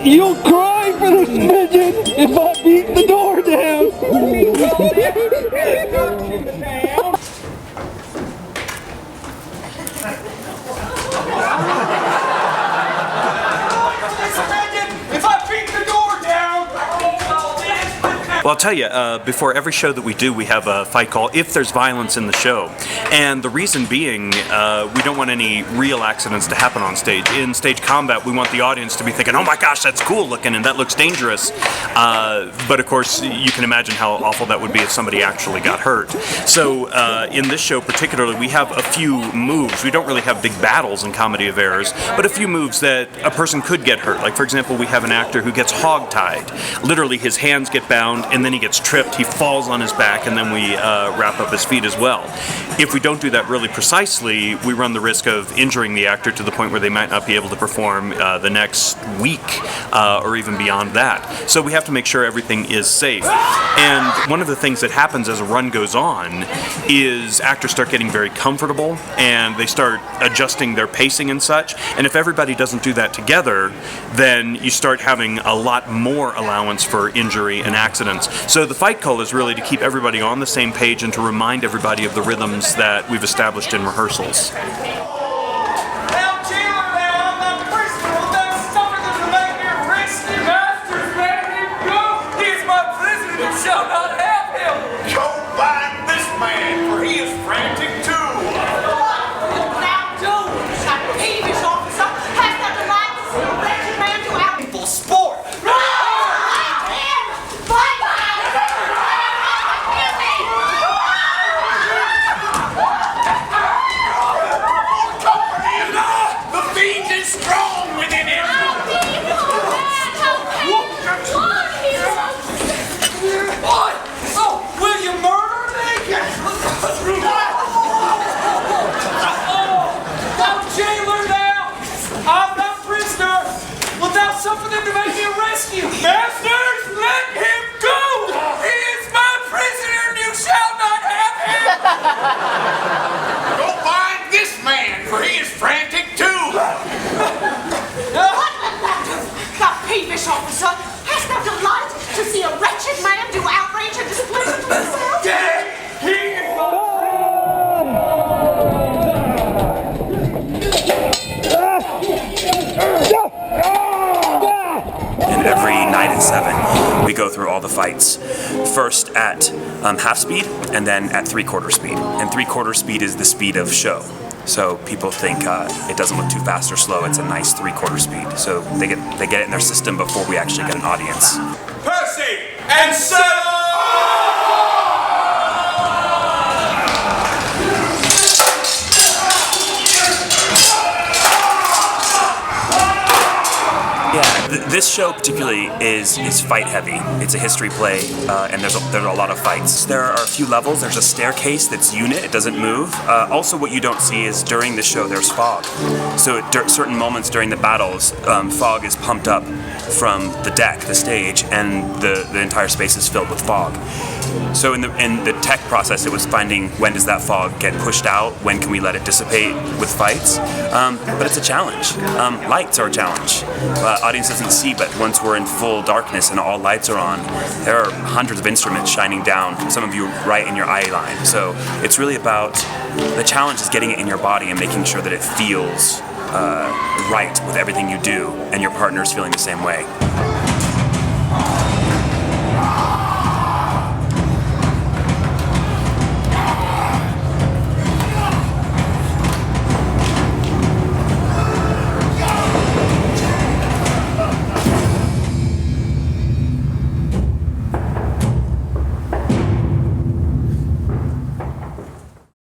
You'll cry for this midget if I beat the door down. Well, I'll tell you, before every show that we do, we have a fight call if there's violence in the show. And the reason being, we don't want any real accidents to happen on stage. In stage combat, we want the audience to be thinking, oh my gosh, that's cool looking and that looks dangerous. But of course, you can imagine how awful that would be if somebody actually got hurt. So in this show particularly, we have a few moves. We don't really have big battles in Comedy of Errors, but a few moves that a person could get hurt. Like, for example, we have an actor who gets hog-tied. Literally, his hands get bound, and then he gets tripped, he falls on his back, and then we wrap up his feet as well. If we don't do that really precisely, we run the risk of injuring the actor to the point where they might not be able to perform the next week or even beyond that. So we have to make sure everything is safe. And one of the things that happens as a run goes on is actors start getting very comfortable and they start adjusting their pacing and such. And if everybody doesn't do that together, then you start having a lot more allowance for injury and accidents. So the fight call is really to keep everybody on the same page and to remind everybody of the rhythms that we've established in rehearsals. For them to make me a rescue. Masters, let him go! He is my prisoner and you shall not have him! Go find this man, for he is frantic too! Thou peevish officer, hast thou delight to see a wretched man do outrage and displeasure to himself? Dead! He is my Every night at 7, we go through all the fights. First at half speed, and then at 3/4 speed. And 3/4 speed is the speed of show. So people think it doesn't look too fast or slow. It's a nice 3/4 speed. So they get it in their system before we actually get an audience. Percy and settle! This show particularly is fight heavy. It's a history play, and there are a lot of fights. There are a few levels. There's a staircase that's unit. It doesn't move. Also, what you don't see is during the show there's fog. So at certain moments during the battles, fog is pumped up from the deck, the stage, and the entire space is filled with fog. So in the tech process, it was finding when does that fog get pushed out, when can we let it dissipate with fights. But it's a challenge. Lights are a challenge. Audience doesn't see, but once we're in full darkness and all lights are on, there are hundreds of instruments shining down, some of you right in your eye line. So it's really about, the challenge is getting it in your body and making sure that it feels right with everything you do, and your partner's feeling the same way.